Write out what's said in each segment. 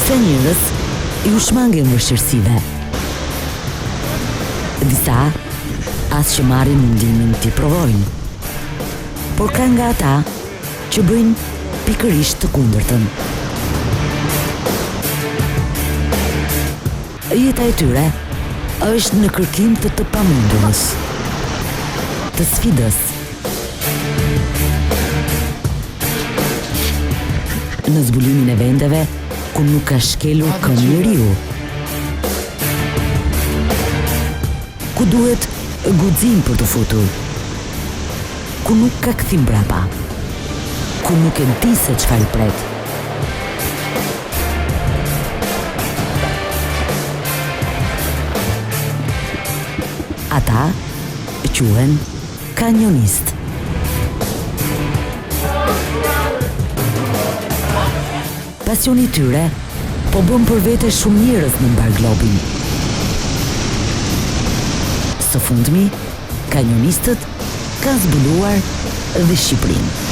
Disa njerëz ju shmangen vështirësive. Disa as që marrin mundimin t'i provojnë. Por ka nga ata që bëjnë pikërisht të kundërtën. Jeta e tyre është në kërkim të pamundurës, të sfidës. Në zbulimin e vendeve ku nuk ka shkelur këmbë njeriu. Ku duhet guxim për të futur. Ku nuk ka kthim brapa. Ku nuk e di se çfarë pret. Ata quhen kanjonist. Pasioni i tyre po bën për vete shumë njerëz në mbar globin. Së fundmi, kanjonistët kanë zbuluar dhe Shqipërinë.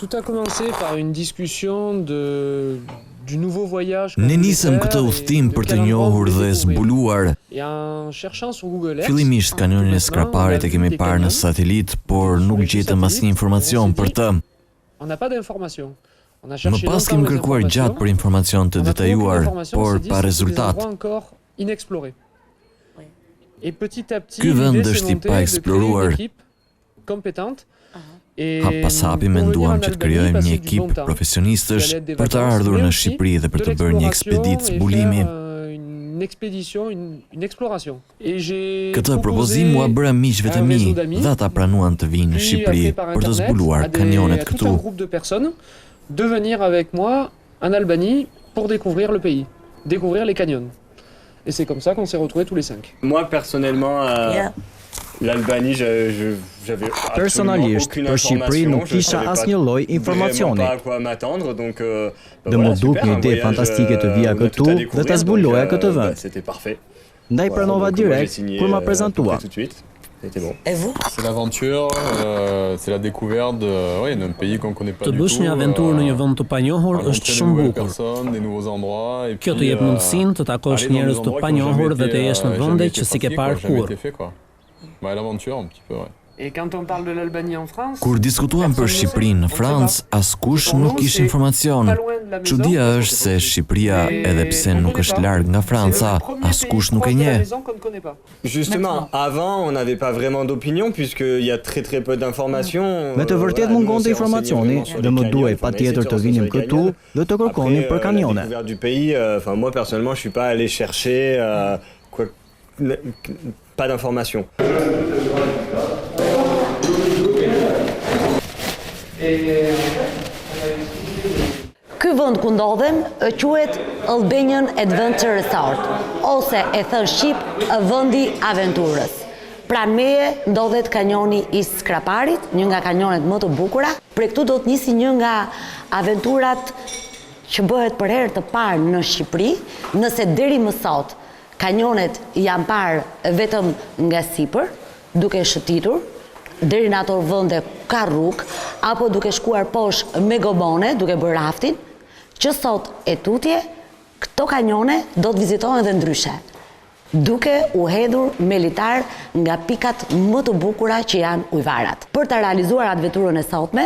Tout a commencé par une discussion du nouveau voyage. Ne nisëm këtë udhëtim për të njohur dhe zbuluar. Fillimisht kanionin e Skraparit e kemi parë në satelit, por nuk gjetëm asnjë informacion për të. Më pas kemi kërkuar gjatë për informacion të detajuar, por pa rezultat. Ky vend është I pa eksploruar. Hap pas hapi menduam që të krijojmë një ekip profesionistësh për të ardhur në Shqipëri dhe për të bërë një ekspeditë zbulimi. Këtë propozim mua bëra miqve të mi dhe ata pranuan të vinë në Shqipëri për të zbuluar kanionet këtu. De venir avec moi en Albanie pour découvrir le pays, découvrir les canyons. Et c'est comme ça qu'on s'est retrouvés tous les 5. Moi personnellement l'Albanie, j'avais Personalisht, për Shqipëri nuk kisha asnjë lloj informacioni. Dhe më duk një ide fantastike të vija këtu dhe ta zbuloja këtë vend. Ndaj pranova direkt kur ma prezantua. Et vous? C'est l'aventure, c'est la découverte d'un pays qu'on connaît pas du tout. Të bësh një aventurë në një vend të panjohur është shumë bukur. Kjo të jep mundësinë të takosh njerëz të panjohur dhe të jesh në vende që si ke parë kurrë. L'aventure un petit peu, ouais. Et quand on parle de l'Albanie en France, Kur diskutuam për Shqipërinë në Francë, askush nuk kishte informacion. Çudia është se Shqipëria, edhe pse nuk është larg nga Franca, askush nuk e njeh. Justement, avant, on n'avait pas vraiment d'opinion puisqu'il y a très peu d'informations. Me të vërtet mungonte informacioni dhe më duhej patjetër të vinim këtu dhe të kërkonim për kanione. Du pays, enfin moi personnellement, je suis pas allé chercher pas d'informations. Ky vend ku ndodhem quhet Albanian Adventure Resort, ose e thën shqip vendi aventurës. Pranë meje ndodhet kanjoni I Skraparit, një nga kanjonet më të bukura. Për këtu do të nisi një nga aventurat që bëhet për herë të parë në Shqipëri, nëse deri më sot kanjonet janë parë vetëm nga sipër, duke shëtitur, deri në ato vende ka rrugë, apo duke shkuar poshtë me gobone, duke bërë raftin, që sot e tutje, këto kanjone do të vizitohen dhe ndryshe, duke u hedhur me litar nga pikat më të bukura që janë ujvarat. Për të realizuar aventurën e sotme,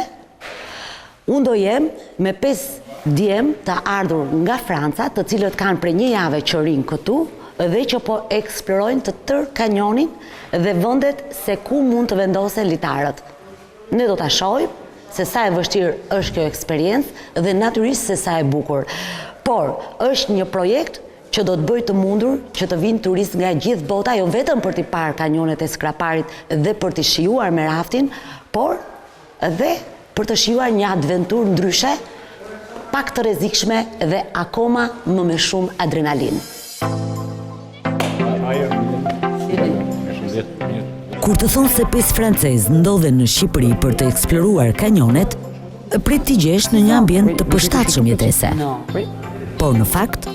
unë do jem me 5 djem të ardhur nga Franca, të cilët kanë prej një jave që rinë këtu, dhe që po eksplorojnë të tërë kanjonin dhe vendet se ku mund të vendosen litarët. Ne do ta shohim se sa e vështirë është kjo eksperiencë dhe natyrisht se sa e bukur. Por është një projekt që do të bëjë të mundur që të vinë turistë nga gjithë bota, jo vetëm për t'i parë kanjonet e Skraparit dhe për t'i shijuar me raftin, por edhe për të shijuar një aventurë ndryshe, pak të rrezikshme dhe akoma më me shumë adrenalinë. Kur të thonë se 5 francezë ndodhen në Shqipëri për të eksploruar kanjonet, prit t'i gjesh në një ambient të përshtatshëm jetese. Por në fakt,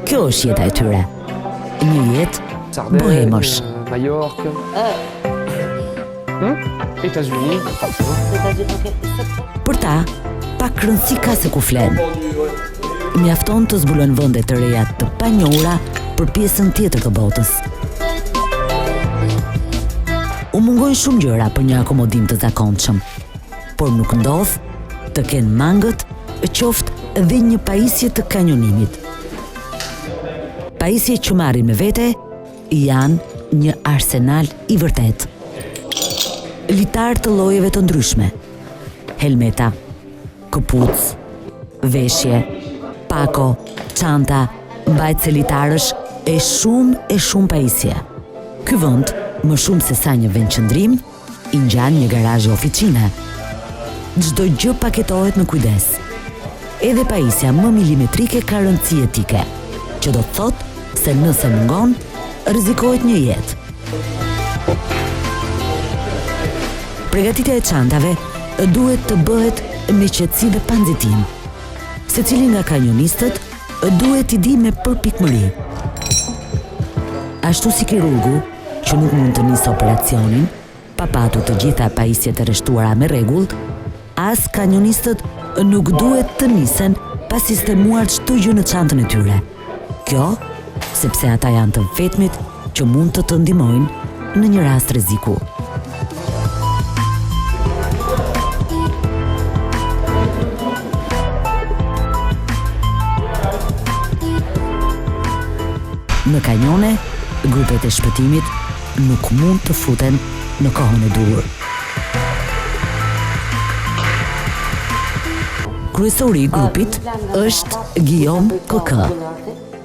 kjo është jeta e tyre. Një jetë bohemësh. Majorque. États-Unis, Për ta, pak rëndësi ka se ku flenë. Mjafton të zbulojnë vende të reja të panjohura për pjesën tjetër të botës. U mungojnë shumë gjëra për një akomodim të zakonshëm, por nuk ndodh të kenë mangët, qoftë dhe një pajisje të kanjonimit. Pajisje që marrin me vete janë një arsenal i vërtet. Litar të llojeve të ndryshme, helmeta, këpuc, veshje, pako, çanta, mbajtëse litarësh e shumë pajisje. Ky vend, më shumë se sa një vend qëndrim, i ngjan një garazh oficine. Çdo gjë paketohet me kujdes. Edhe pajisja më milimetrike ka rëndësi etike, që do të thotë se nëse mungon, rrezikohet një jetë. Përgatitja e çantave duhet të bëhet me qetësi dhe pa nxitim. Secili nga kanjonistët duhet t'i di me përpikmëri. Ashtu si kirurgu, që nuk mund të nisë operacionin, pa patur të gjitha pajisjet e rreshtuara me rregull, as kanjonistët nuk duhet të nisen pa sistemuar çdo gjë në çantën e tyre. Kjo, sepse ata janë të vetmit që mund të ndihmojnë në një rast rreziku. Në kanjone, grupet e shpëtimit nuk mund të futen në kohën e duhur. Kryesori i grupit është Guillaume Coquin.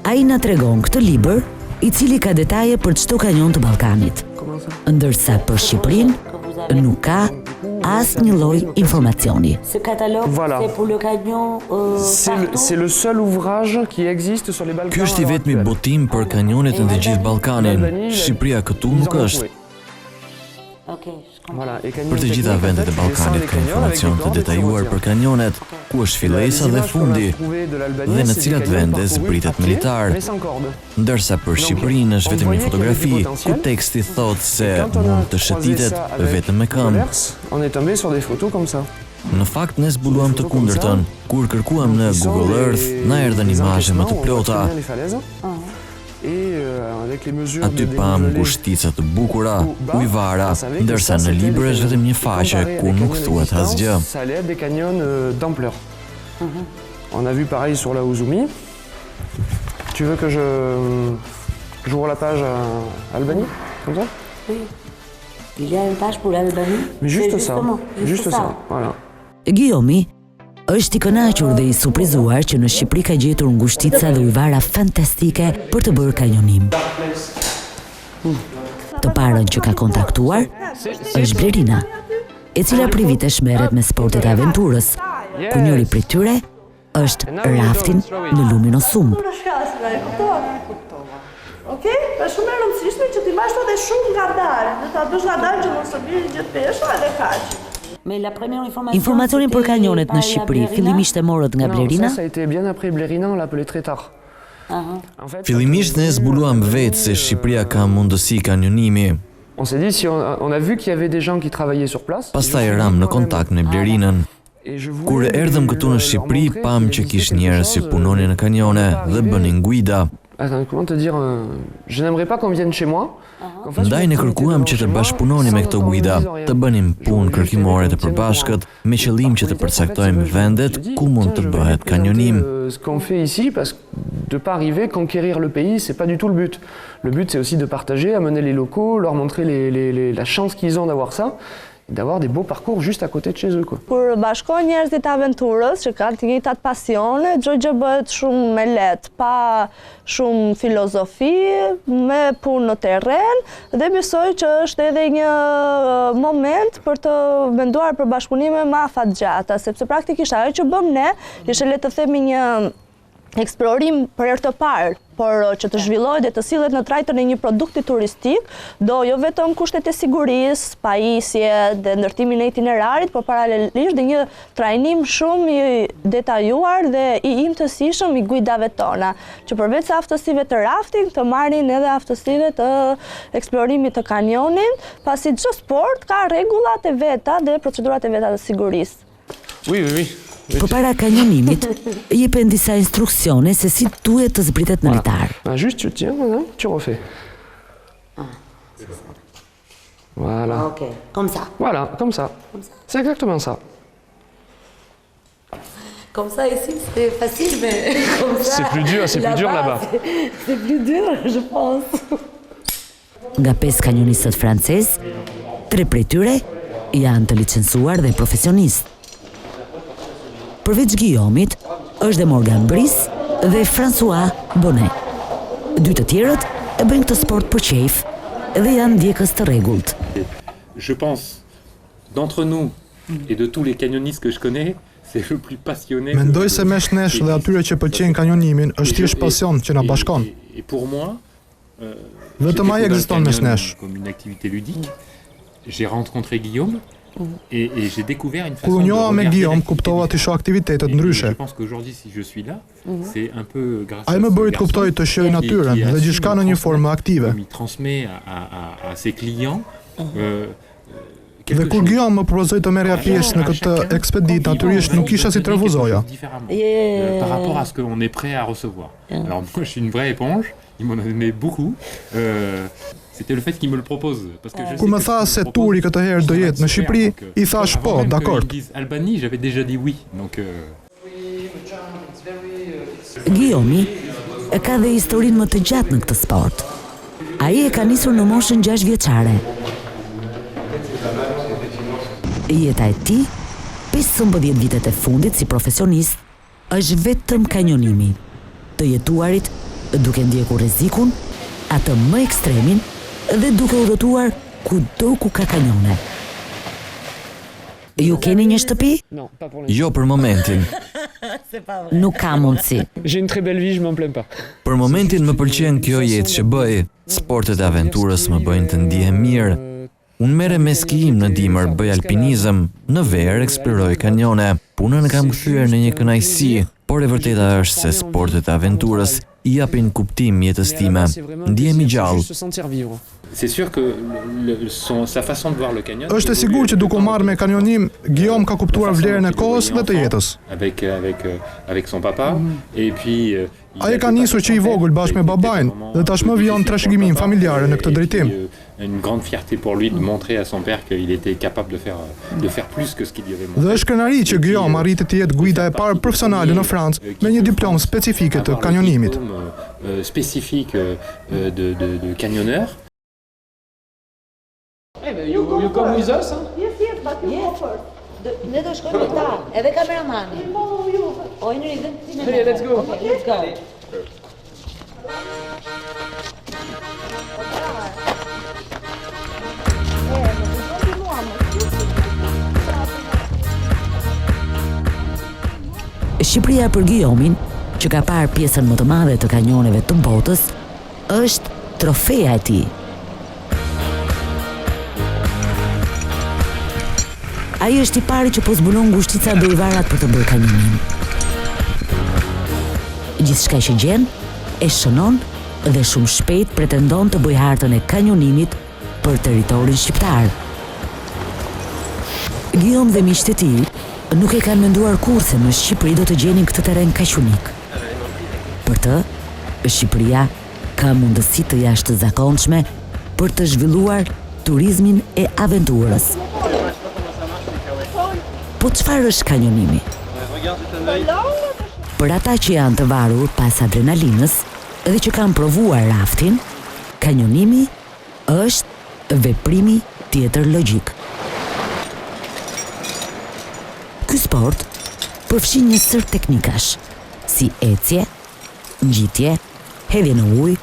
Ai na tregon këtë libër, i cili ka detaje për çdo kanjon të Ballkanit, ndërsa për Shqipërinë nuk ka asnjë lloj informacioni. Voilà. C'est le seul ouvrage qui existe sur les Balkans. Ky është i vetmi botim për kanjonet në të gjithë Ballkanin. Shqipëria këtu nuk është. Për të gjitha vendet e Ballkanit ka informacion të detajuar për kanjonet, ku është fillesa dhe fundi, dhe në cilat vende zbritet militar. Ndërsa për Shqipërinë është vetëm një fotografi, ku teksti thotë se mund të shëtitet vetëm me këmbë. On est tombé sur des photos comme ça. Në fakt, ne zbuluam të kundërtën. Kur kërkuam në Google Earth, na erdhën imazhe më të plota. Aty pam ngushtica të bukura, ujvara, ndërsa në libër është vetëm një faqe ku nuk thuhet asgjë. Ça allait être des canyons d'ampleur. On a vu pareil sur la Ouzoumi. Tu veux que j'ouvre la page à Albanie, comme ça? Oui. Il y a une page pour l'Albanie. Mais juste ça, juste ça, voilà. Guillaume është i kënaqur dhe i surprizuar që në Shqipëri ka gjetur ngushtica dhe ujvara fantastike për të bërë kanjonim. Të parën që ka kontaktuar është Blerina, e cila prej vitesh merret me sportet e aventurës, ku njëri prej tyre është raftin në Luminosum. Okej? Është shumë e rëndësishme që ti bash edhe shumë ngadalë, do ta bësh ngadalë që mos të bjerë gjithë pesha edhe kaq. Informacionin për kanjonet në Shqipëri fillimisht e morët nga Blerina? Ça a été bien après Blerina, on l'appelait très tard. Fillimisht ne zbuluam vetë se Shqipëria ka mundësi kanjonimi. On s'est dit si on a vu qu'il y avait des gens qui travaillaient sur place. Pastaj ram në kontakt me Blerinën. Kur erdhëm këtu në Shqipëri, pam që kish njerëz që punonin në kanjone dhe bënin guida. Attends, comment te dire, je n'aimerais pas qu'on vienne chez moi. Ndaj ne kërkuam që të bashkëpunoni me këto guida, të bënim punë kërkimore të përbashkët, me qëllim që të përcaktojmë vendet ku mund të bëhet kanjonim. Ce qu'on fait ici, parce que de pas arriver, conquérir le pays, c'est pas du tout le but. Le but, c'est aussi de partager, amener les locaux, leur montrer la chance qu'ils ont d'avoir ça. D'avoir des beaux parcours juste à côté de chez eux, quoi. Kur bashkojnë njerëzit aventurës që kanë të njëjtat pasione, çdo gjë bëhet shumë me lehtë, pa shumë filozofi, me punë në terren, dhe besoj që është edhe një moment për të menduar për bashkëpunime më afatgjata, sepse praktikisht ajo që bëm ne, ishte le të themi një eksplorim për herë të parë, por që të zhvillohet dhe të sillet në trajtën e një produkti turistik, do jo vetëm kushtet e sigurisë, pajisje dhe ndërtimin e itinerarit, por paralelisht dhe një trajnim shumë i detajuar dhe i imtësishëm i guidave tona, që përveç se aftësive të rafting, të marrin edhe aftësive të eksplorimit të kanionit, pasi çdo sport ka rregullat e veta dhe procedurat e veta të sigurisë. Oui. Përpara kanjonimit, jepen disa instruksione se si duhet të zbritet në litar. Juste tu tiens, tu refais. Voilà. Ok, comme ça. Voilà, comme ça. C'est exactement ça. Comme ça ici, c'est facile, mais comme ça... C'est plus dur là-bas. C'est plus dur, je pense. Nga 5 kanjonistët francez, 3 prej tyre janë të licencuar dhe profesionistë. Përveç Guillaumit, është dhe Morgan Brice dhe François Bonnet. 2 të tjerët e bëjnë këtë sport për qejf dhe janë ndjekës të rregullt. Je pense, d'entre nous et de tous les canyonistes que je connais, c'est le plus passionné. Mendoj se mes nesh dhe atyre që pëlqejnë kanjonimin është thjesht pasion që na bashkon. Et pour moi, vetëm ai ekziston mes nesh. Comme une activité ludique, j'ai rencontré Guillaume. Et j'ai découvert une façon Kur de njoha me Guillaume, kuptova të shoh aktivitetet ndryshe. Je pense qu'aujourd'hui si je suis là, c'est un peu grâce Ai më bëri të kuptoj të shoh natyrën dhe gjithçka në një formë aktive. Il transmet à ses clients Dhe kur Guillaume më propozoi të merrja pjesë në këtë ekspeditë, natyrisht nuk isha si të refuzoja. Par rapport à ce qu'on est prêt à recevoir. Alors moi je suis une vraie éponge, il m'en a donné beaucoup. C'était le fait qu'il me le propose parce que je sais. Kur më tha se turi këtë herë do jetë në Shqipëri, i thash po, dakord. Albanie, j'avais déjà dit oui. Donc Guillaume ka dhe historinë më të gjatë në këtë sport. Ai e ka nisur në moshën 6 vjeçare. Jeta e tij, 15 vitet e fundit si profesionist, është vetëm kanjonimi. Të jetuarit duke ndjekur rrezikun, atë më ekstremin dhe duke udhëtuar kudo ku ka kanjone. Ju keni një shtëpi? Jo për momentin. Nuk ka mundësi. J'ai une très belle vie, je m'en plains pas. Për momentin më pëlqen kjo jetë që bëj. Sportet e aventurës më bëjnë të ndihem mirë. Unë merrem me skijim në dimër, bëj alpinizëm, në verë eksploroj kanjone. Punën kam kthyer në një kënaqësi, por e vërteta është se sportet e aventurës i japin kuptim jetës time. Ndihemi gjallë. c'est sûr que sa façon de voir le canyon. Është e sigurt që duke u marrë me kanjonim, Guillaume ka kuptuar vlerën e kohës dhe të jetës. Avec son papa et puis ai ka nisur që i vogël bashkë me babain dhe tashmë vjen trashëgimin familjare në këtë drejtim. Une grande fierté pour lui de montrer à son père qu'il était capable de faire plus que ce qu'il lui avait montré. Dhe është kënaqëri që Guillaume arriti të jetë guida e parë profesionale në Francë me një diplomë specifike të kanjonimit. Spécifique de camionneur. You come with us? Ne do shkojmë këta, edhe kameramani. O, i nëri, Hey, let's go. Okay, let's go. Shqipëria për Guillaumin, që ka parë pjesën më të madhe të kanjoneve të botës, është trofeja e tij. Ai është i pari që po zbulon ngushtica dojvarat për të bërë kanjonim. Gjithçka që gjen, e shënon dhe shumë shpejt pretendon të bëjë hartën e kanjonimit për territorin shqiptar. Guillaume dhe miqtë e tij nuk e kanë menduar kurrë se në Shqipëri do të gjenin këtë terren kaq unik. Për të, Shqipëria ka mundësi të jashtëzakonshme për të zhvilluar turizmin e aventurës. Po çfarë është kanjonimi? Për ata që janë të varur pas adrenalinës dhe që kanë provuar raftin, kanjonimi është veprimi tjetër logjik. Ky sport përfshin një sër teknikash, si ecje, ngjitje, hedhje në ujë,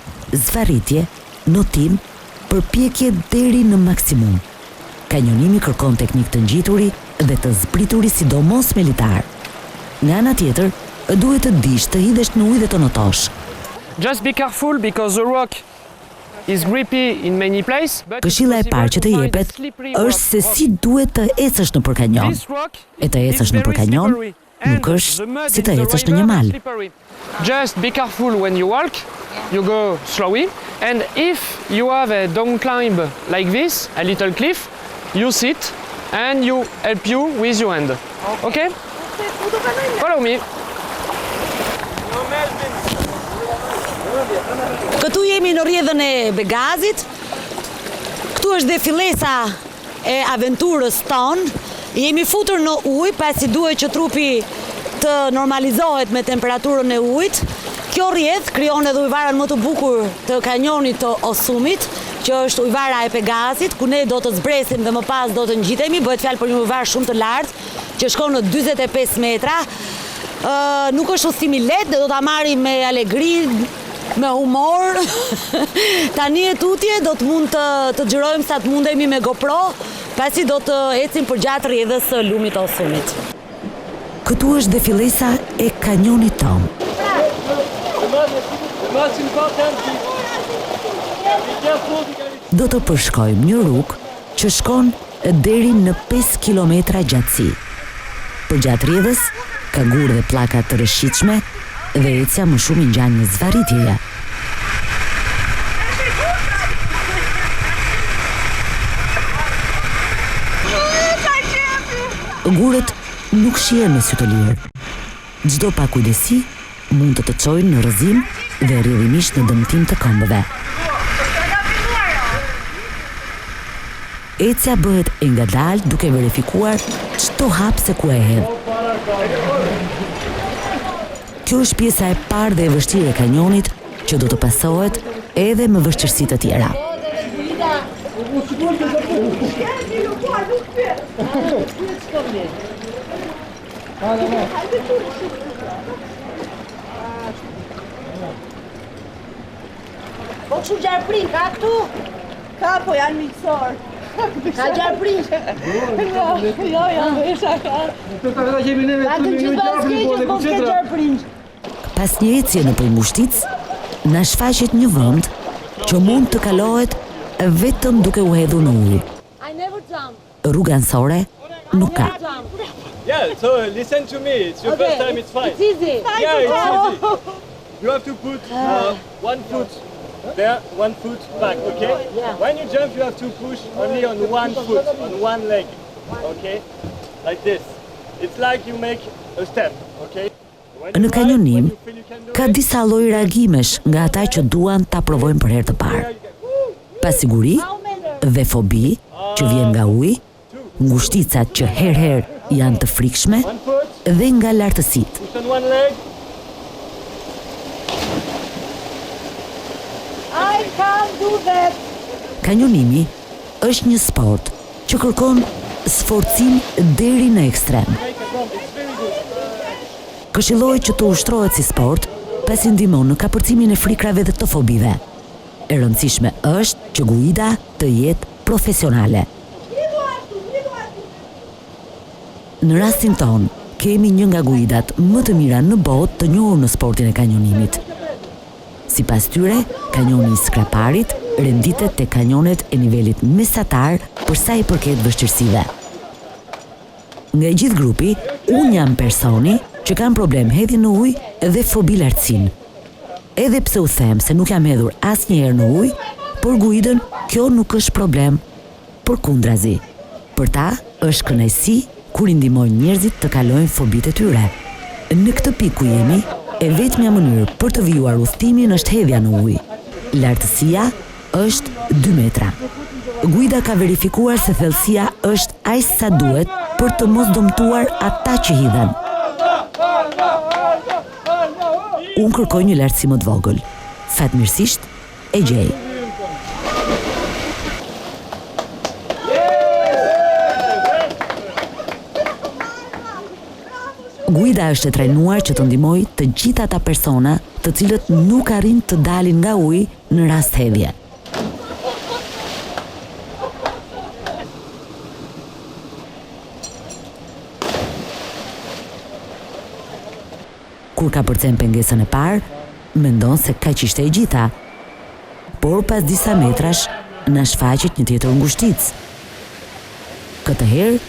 zvarritje, notim, përpjekje deri në maksimum. Kanjonimi kërkon teknik të ngjituri dhe të zbrituri sidomos me litar. Nga ana tjetër, duhet të dish të hidhesh në ujë dhe të notosh. Just be careful because the rock is grippy in many places. Këshilla e parë që të jepet është se si duhet të ecësh nëpër kanjon. E të ecësh nëpër kanjon nuk është si të ecësh në një mal. Just be careful when you walk. You go slowly, and if you have a down climb like this, a little cliff, you sit and you help you with your hand. Okay? Follow me. Këtu jemi në rrjedhën e Begazit. Këtu është dhe fillesa e aventurës tonë. Jemi futur në ujë pasi duhet që trupi të normalizohet me temperaturën e ujit. Kjo rrjedhë krijon edhe ujëvarën më të bukur të kanjonit të Osumit, që është ujëvara e Pegazit, ku ne do të zbresim dhe më pas do të ngjitemi. Bëhet fjalë për një ujëvar shumë të lartë, që shkon në 45 metra. Nuk është udhëtim i lehtë, do ta marrim me alegri, me humor. Tani e tutje do të mund të xhirojmë sa të mundemi me GoPro, pasi do të ecim përgjatë rrjedhës së lumit të Osumit. Këtu është dhe fillesa e kanjonit tonë. Do të përshkojmë një rrugë që shkon deri në 5 kilometra gjatësi. Përgjatë rrjedhës ka gurë dhe pllaka të rreshitshme dhe ecja më shumë i ngjan në zvarritjeje. Gurët nuk shihen me sy të lirë. Çdo pakujdesi mund të çojnë në rrëzim dhe rrjedhimisht në dëmtim të këmbëve. Ecja bëhet e ngadalë duke verifikuar çdo hap se ku e hedh. Kjo është pjesa e parë dhe e vështirë e kanjonit që do të pasohet edhe me vështirësi të tjera. Po kështu gjarprin, ka këtu? Ka, po janë miqësor. Ka gjarprin? Jo, janë vesha ka. Ka të gjithë baskeqës, po s'ke gjarprin. Pas një ecje në përmbushtic, na shfaqet një vend që mund të kalohet vetëm duke u hedhur në ujë. Rruga anësore nuk ka. Yeah, so listen to me. It's your first time, it's fine. It's easy. Yeah, it's easy. You have to put one foot there, one foot back, okay? Yeah. When you jump, you have to push only on one foot, on one leg, okay? Like this. It's like you make a step, okay? Në kanjonim, ka disa lloj reagimesh nga ata që duan ta provojnë për herë të parë. Pasiguri dhe fobi që vjen nga uji, ngushticat që herë janë të frikshme dhe nga lartësitë. Push on one leg. I can't do that. Kanjonimi është një sport që kërkon sforcim deri në ekstrem. Këshillohet që të ushtrohet si sport, pasi ndihmon në kapërcimin e frikrave dhe të fobive. E rëndësishme është që guida të jetë profesionale. Në rastin ton, kemi një nga guidat më të mira në botë të njohur në sportin e kanjonimit. Sipas tyre, kanjoni i Skraparit renditet te kanjonet e nivelit mesatar për sa i përket vështirësive. Nga i gjithë grupi, unë jam personi që kam problem hedhje në ujë dhe fobi lartësinë. Edhe pse u them se nuk jam hedhur asnjëherë në ujë, por guidën kjo nuk është problem, përkundrazi. Për ta është kënaqësi kur i ndihmojnë njerëzit të kalojnë fobitë e tyre. Në këtë pikë ku jemi, e vetmja mënyrë për të vijuar udhëtimin është hedhja në ujë. Lartësia është 2 metra. Guida ka verifikuar se thellësia është aq sa duhet për të mos dëmtuar ata që hidhen. Unë kërkoj një lartësi më të vogël. Fatmirësisht e gjej. Guida është e trajnuar që të ndihmojë të gjithë ata persona të cilët nuk arrin të dalin nga uji në rast hedhje. Kur ka përcen pengesën e parë, mendon se kaq ishte e gjitha. Por pas disa metrash, na shfaqet një tjetër ngushticë. Këtë herë,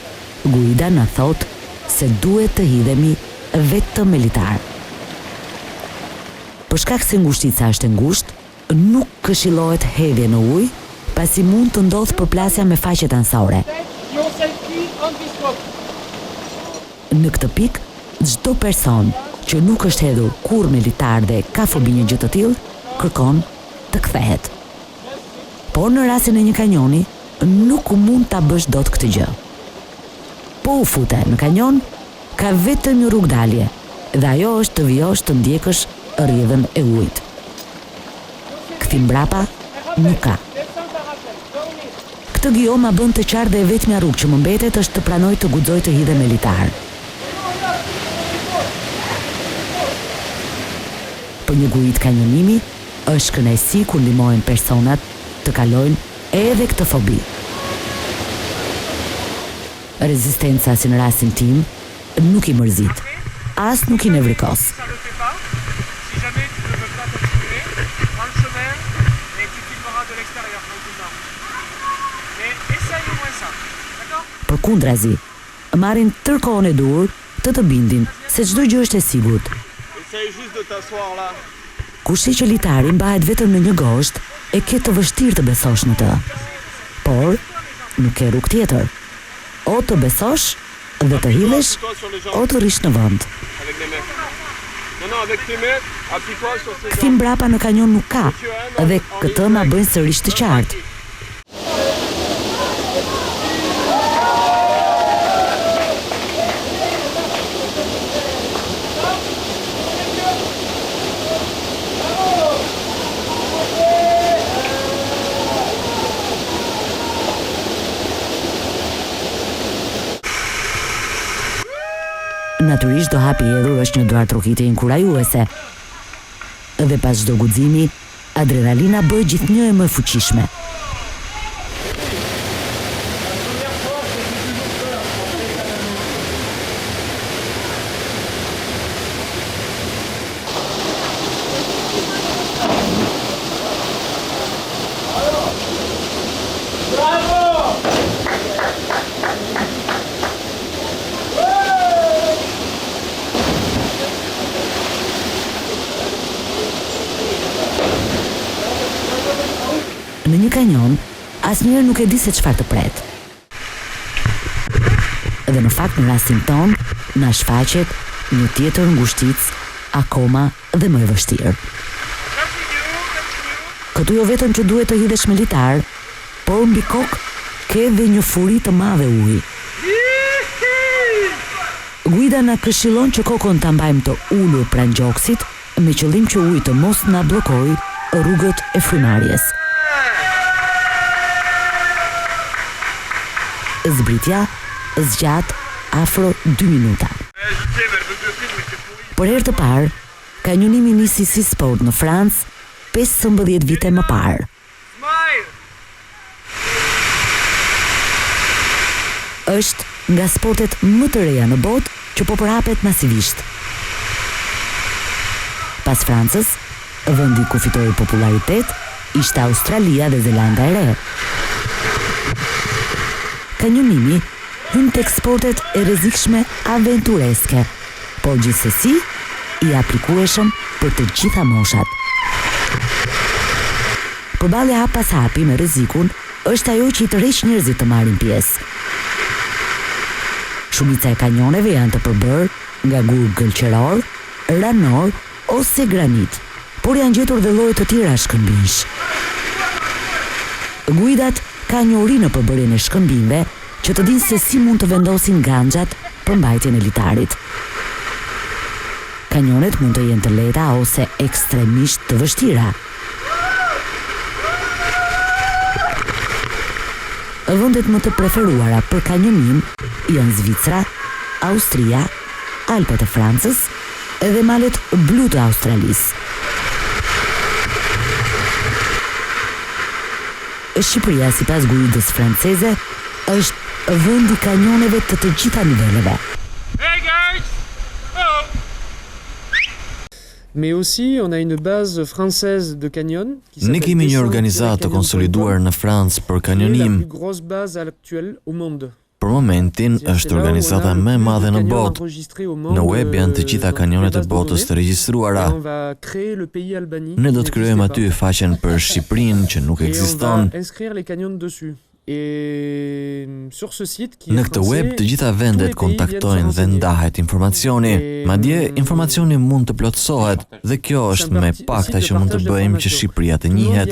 Guida na thot se duhet të hidhemi vetëm me litar. Për shkak se ngushtica është e ngushtë, nuk këshillohet hedhje në ujë, pasi mund të ndodhë përplasja me faqet anësore. Në këtë pikë, çdo person që nuk është hedhur kurrë me litar dhe ka fobi një gjë të tillë, kërkon të kthehet. Por në rastin e një kanjoni, nuk mund ta bësh dot këtë gjë. Po u fute në kanjon, ka vetëm një rrugë dalje, dhe ajo është të vijosh të ndjekësh rrjedhën e ujit. Kthim mbrapa nuk ka. Këtë gjë ma bën të qartë dhe vetmja rrugë që më mbetet është të pranoj të guxoj të hidhem me litar. Për një guid kanjonimi, është kënaqësi kur ndihmohen personat të kalojnë edhe këtë fobi. Rezistenca, si në rastin tim, nuk i mërzit, as nuk i nevrikos. Përkundrazi, marrin tërkohën e dur të bindin se çdo gjë është e sigurt. Kur shih që litari mbahet vetëm në një gosht, e ke të vështirë të besosh në të. Por, nuk ke rrugë tjetër. O të besosh dhe të hidhesh, o të rish në vend. Kthim mbrapa në kanjon nuk ka, dhe këtë na bën sërish të qartë. Natyrisht do hapi hedhur është një duar trokitje inkurajuese. Dhe pas çdo guximi, adrenalina bëhet gjithnjë e më fuqishme. Në një kanjon, asnjëherë nuk e di se çfarë të pret. Dhe në fakt në rastin ton, na shfaqet një tjetër ngushticë akoma dhe më e vështirë. Këtu jo vetëm që duhet të hidhesh me litar, por mbi kokë ke edhe një furi të madhe uji. Guida na këshillon që kokën ta mbajmë të ulur pranë gjoksit, me qëllim që uji të mos na bllokojë rrugët e frymarrjes. Zbritja zgjat afro 2 minuta. Për herë të parë, kanjonimi nisi si sport në Francë 15 vite më parë. Është nga sportet më të reja në botë që po përhapet masivisht. Pas Francës, vendi ku fitoi popularitet ishte Australia dhe Zelanda e Re. Kanjonimi hyn tek sportet e rrezikshme aventureske, por gjithsesi i aplikueshëm për të gjitha moshat. Përballja hap pas hapi me rrezikun është ajo që i tërheq njerëzit të marrin pjesë. Shumica e kanjoneve janë të përbërë nga gur gëlqeror, ranor ose granit, por janë gjetur dhe lloje të tjera shkëmbinjsh. Guidat ka një uri në përbërjen e shkëmbimve që të dinë se si mund të vendosin ganxhat për mbajtjen e litarit. Kanjonet mund të jenë të lehta ose ekstremisht të vështira. Vendet më të preferuara për kanjonim janë Zvicra, Austria, Alpet e Francës edhe malet blu të Australisë. Shqipëria, sipas guidës franceze, është vendi kanjoneve të gjitha niveleve. Hey guys! Oh! Mais aussi, on a une base française de canyon. Ne kemi një organizatë të konsoliduar në Francë për kanjonim. La plus grosse base actuelle au monde. Për momentin, është organizata më e madhe në botë. Në web janë të gjitha kanjonet e botës të regjistruara. Ne do të krijojmë aty faqen për Shqipërinë që nuk ekziston. Në këtë web të gjitha vendet kontaktojnë dhe ndahet informacioni. Madje informacioni mund të plotësohet dhe kjo është me pakta që mund të bëjmë që Shqipëria të njihet.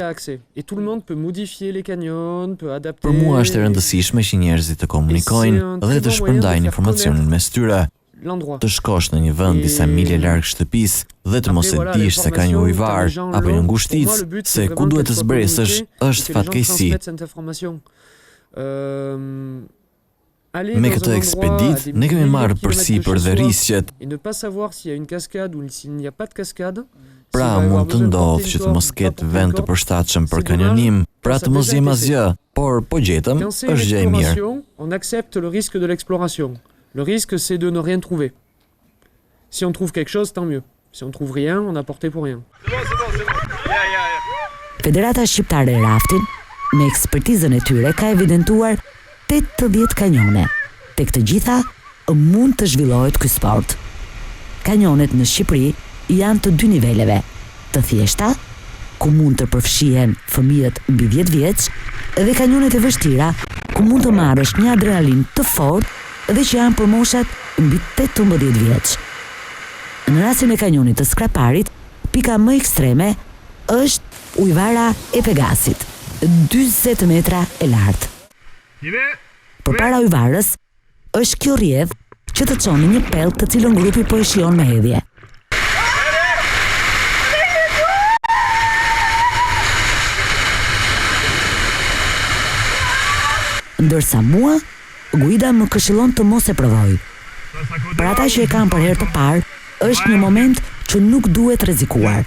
Për mua është e rëndësishme që njerëzit të komunikojnë dhe të shpërndajnë informacionin mes tyre. Të shkosh në një vend disa milje larg shtëpisë dhe të mos e dish se ka një ujvar apo një ngushticë, se ku duhet të zbresësh, është fatkeqësi. Me këtë ekspedit, ne kemi marrë përsipër dhe rrisqet. Pra mund të ndodhë që të mos ketë vend të përshtatshëm për kanjonim, pra të mos jem asgjë, por po gjetëm, është gjë e mirë. On accepte le risque de l'exploration. Le risque, c'est de ne rien trouver. Si on trouve quelque chose, tant mieux. Si on trouve rien, on a porté pour rien. Federata Shqiptare e Raftin, me ekspertizën e tyre, ka evidentuar 80 kanjone. Tek të gjitha, mund të zhvillohet ky sport. Kanjonet në Shqipëri janë të dy niveleve, të thjeshta, ku mund të përfshihen fëmijët mbi 10 vjeç, dhe kanjonet e vështira, ku mund të marrësh një adrenalin të fortë dhe që janë për moshat mbi 18 vjeç. Në rastin e kanjonit të Skraparit, pika më ekstreme është ujvara e Pegasit, 40 metra e lartë. Përpara ujvarës është kjo rrjedhë që të çon në një pellë të cilën grupi po e shijon me hedhje. Ndërsa mua, guida më këshillon të mos e provoj. Për ata që e kanë për herë të parë, është një moment që nuk duhet rrezikuar.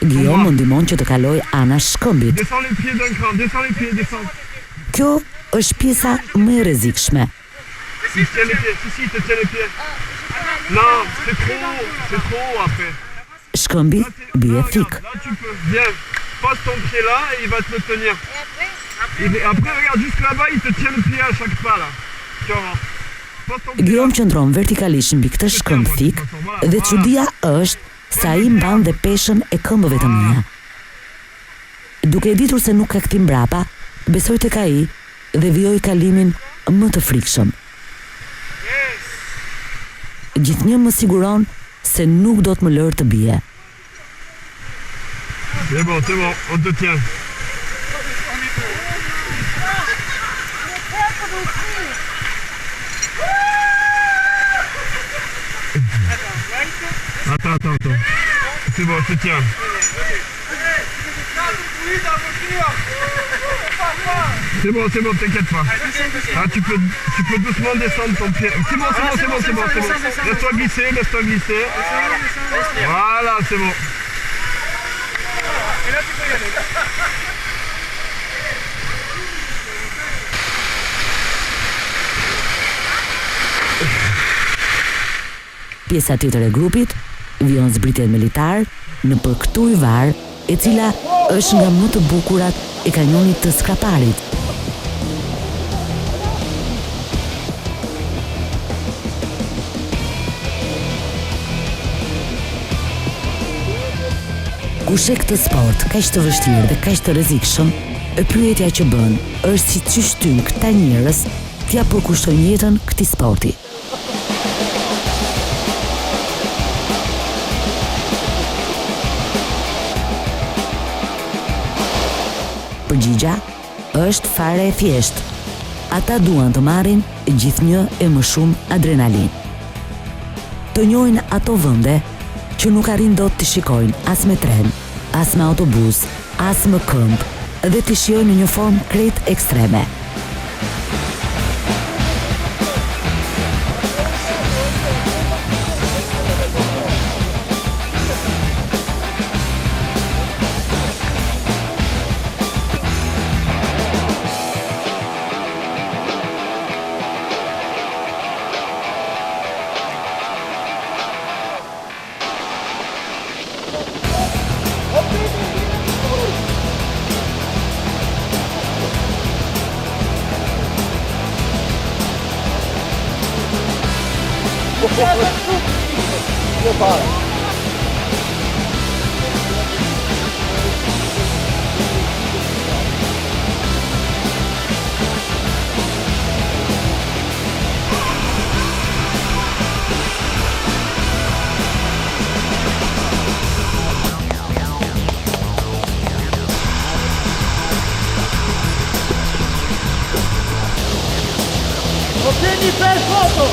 Guillaume më ndihmon që të kaloj anash shkëmbit. Kjo është pjesa më e rrezikshme. Shkëmbi bie thik. Pose ton pied là et il va te le tenir. Et après, regarde jusque là-bas, il te tient le pied à chaque pas là. Tu vois. Guillaume qëndron vertikalisht mbi këtë shkëmb thik dhe çudia është se ai mban dhe peshën e këmbëve të mia. Duke e ditur se nuk ka kthim mbrapa, besoj tek ai dhe vijoj kalimin më të frikshëm. Gjithnjë më siguron se nuk do të më lërë të bie. C'est bon, on te tient. Attends. C'est bon, je te tiens. C'est bon, t'inquiète pas. Ah, tu peux doucement descendre ton pied. C'est bon. Laisse-toi glisser. Voilà, c'est bon. Et là, tu peux y aller. Pjesa tjetër e grupit vijon zbritjen militar në për këtë ujvar, e cila është nga më të bukurat e kanjonit të Skraparit. Kush e këtë sport kaq të vështirë dhe kaq të rrezikshëm, e pyetja që bën është si çu shtyn këta njerëz t'ia përkushtojnë jetën këtij sporti. Përgjigja është fare e thjeshtë. Ata duan të marrin gjithnjë e më shumë adrenalin. Të njohin ato vende që nuk arrin dot të shikojnë as me tren, as me autobus, as me këmbë, dhe të shijojnë në një formë krejt ekstreme. Ottieni per foto!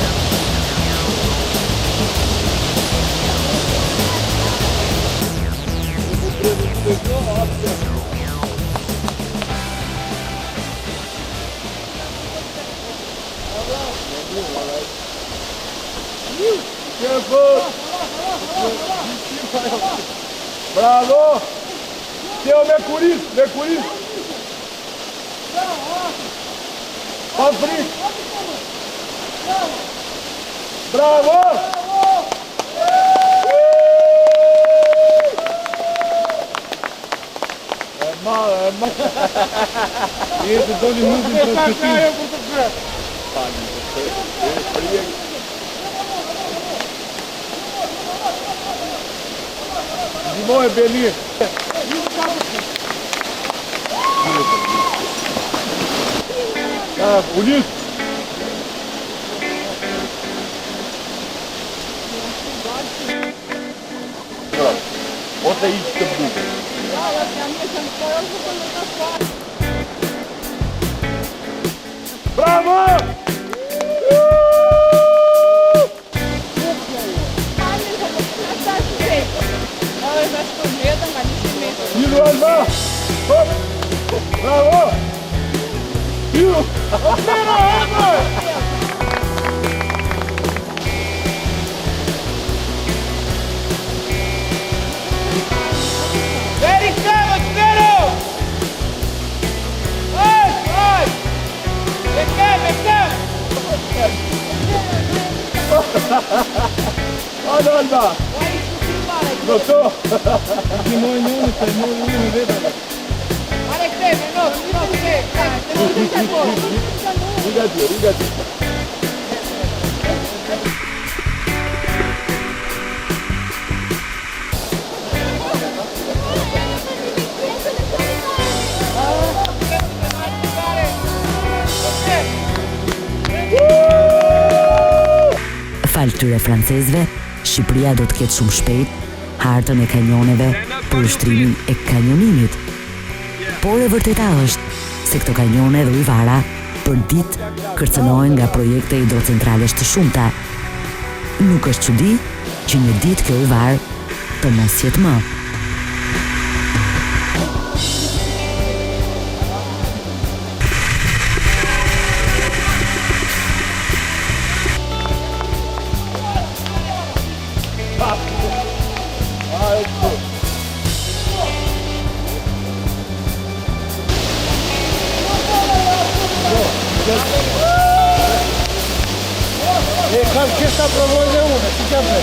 Bravo! Théo, les coulisses! Patrick! Bravo! E të doli mundin për të këti. Dimoj, Beli. Ulis. Ose iç të bukë. Bravo! Ilu Alba! Hop! Bravo! Ilu! Opera, Alba! Very clever, Spero! Vai! Vecchia! Olha, Alba! Gostou? Rigadinho. Falë këtyre francezëve, Shqipëria do të ketë shumë shpejt hartën e kanjoneve për ushtrimin e kanjonimit. Por e vërteta është se këto kanjone dhe ujvara për ditë kërcënohen nga projekte hidrocentralesh të shumta. Nuk është çudi që një ditë kjo ujvar të mos jetë më. Che sta provando una, si chiama.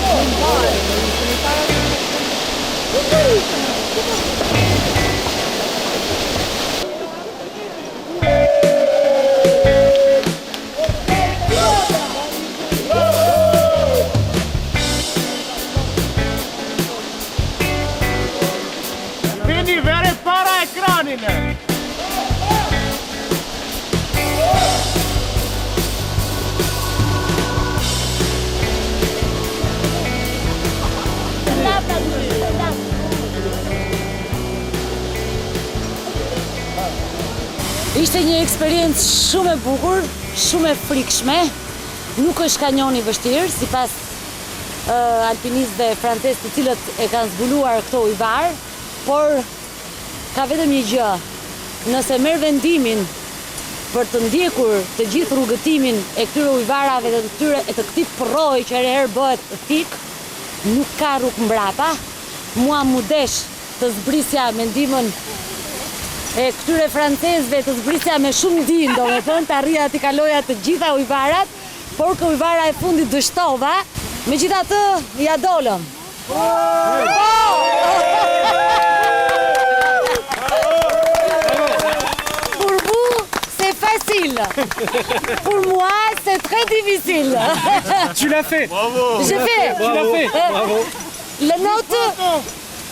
Vini vere para ekranin. Ishte një eksperiencë shumë e bukur, shumë e frikshme. Nuk është kanjoni vështirë, sipas alpinistëve francezë të cilët e kanë zbuluar këto ujvar, por ka vetëm një gjë. Nëse merr vendimin për të ndjekur të gjithë rrugëtimin e këtyre ujvarave dhe të këtij përroj që herëherë bëhet thik, nuk ka rrugë mbrapa. Mua mu desh të zbrisja me ndihmën e këtyre francezëve, të zbrisja me shumë ndihmë, domethënë të arrija të kaloja të gjitha ujvarat, por kë ujvara e fundit dështova, megjithatë ja dolëm. Pour moi, c'est très difficile. Tu l'as fait. Bravo. J'ai fait. Tu l'as fait. Bravo. La note.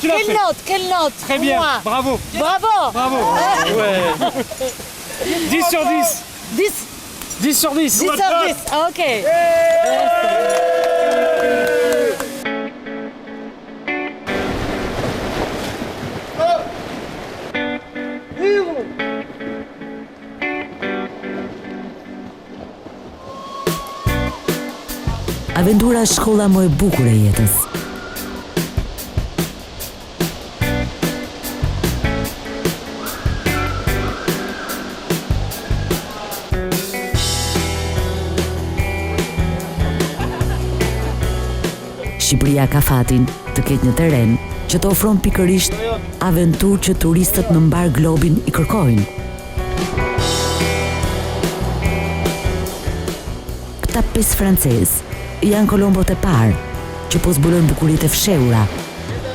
Tu l'as fait. Quelle note Très bien. Moi. Bravo. Bravo. Bravo. Ouais. 10 sur 10. 10 sur 10. 10 sur 10. Ah, ok. Aventura është shkolla më e bukur e jetës. Shqipëria ka fatin të ketë një terren që të ofron pikërisht aventurë që turistët në mbar globin i kërkojnë. Këta 5 francezë janë kolombot e parë që po zbulojnë bukuritë e fshehura,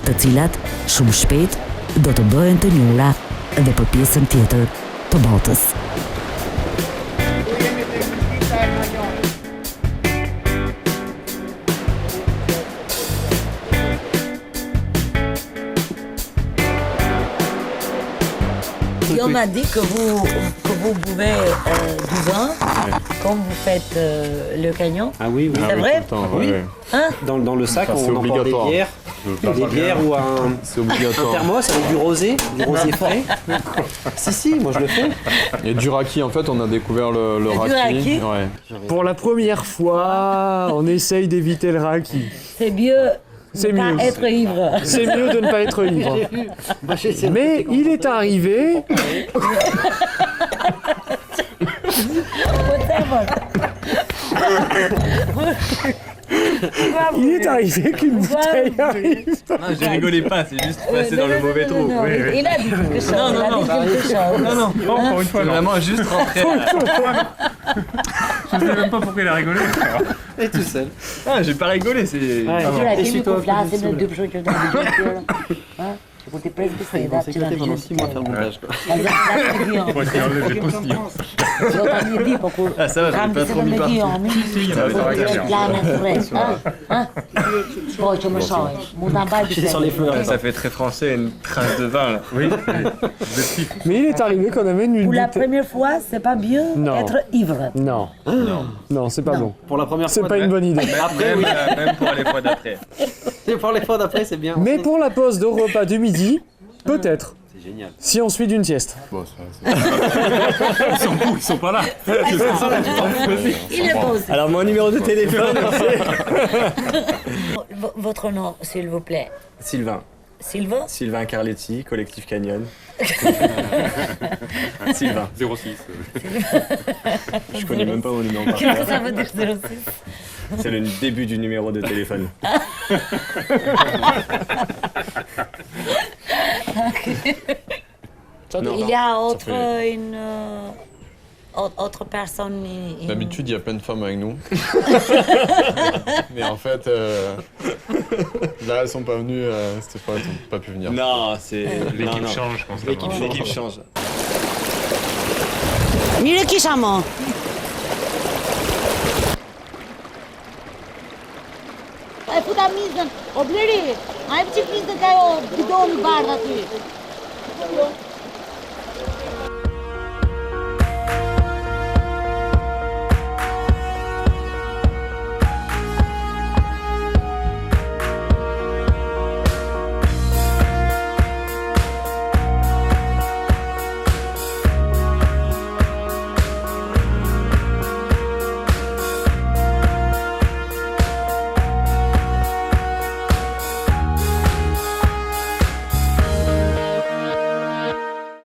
të cilat shumë shpejt do të bëhen të njohura edhe për pjesën tjetër të botës. On m'a dit que vous buvez du vin quand vous faites le canyon. Ah oui, oui. C'est vrai? Oui. Hein? Dans le sac, Ça, c'est on emporte obligatoire. des bières ou un thermos avec du rosé frais. Si, moi je le fais. Et du raki, en fait, on a découvert le Et du raki. raki. Ouais. Pour la première fois, on essaye d'éviter le raki. C'est mieux C'est de ne mieux. pas être ivre. C'est mieux de ne pas être ivre. Mais il est arrivé. Il est arrivé qu'une bouteille arrive. Non, je rigolais pas, c'est juste passé dans le mauvais trou. Non, il a dit quelque chose. Non, non, il a dit quelque chose. Non, encore une fois, vraiment juste rentrer. Je sais même pas pourquoi il a rigolé. Et tout seul. Ah, j'ai pas rigolé, c'est... Essuie-toi. Écoutez, presque c'est On s'est éclaté pendant 6 mois à faire le montage. Moi, qui enlève les postillons. Ah, ça va, j'en ai pas trop mis partout. Sur les fleurs. Ça fait très français, une trace de vin, là. Oui. Mais il est arrivé qu'on amène une Pour la bouteille. première fois, c'est pas bien Non. être ivre. Non. Non, c'est pas bon. Pour la première fois. C'est pas une bonne idée. Après, oui. Même pour les fois d'après. Pour les fois d'après, c'est bien. Mais pour la pause de repas du midi, peut-être. C'est génial. Si on suit d'une sieste. Bon, ça, Ils sont où? Ils sont pas là. Il est beau. Alors, mon numéro de téléphone, c'est... Votre nom, s'il vous plaît. Sylvain. Sylvain? Sylvain Carletti, Collectif Canyon. Sylvain. 06. Je connais même pas mon numéro par Qu'est-ce que cœur. ça veut dire 06? C'est le début du numéro de téléphone. Il y a autre personne. D'habitude, il y a plein de femmes avec nous. Mais en fait, là, elles sont pas venues. Cette fois, elles n'ont pas pu venir. Non, c'est... L'équipe change, je pense. L'équipe change. Mire kisha mo. E futa mizën, o Bleri, a e pëqip mizën ka jo bidoni bardh aty.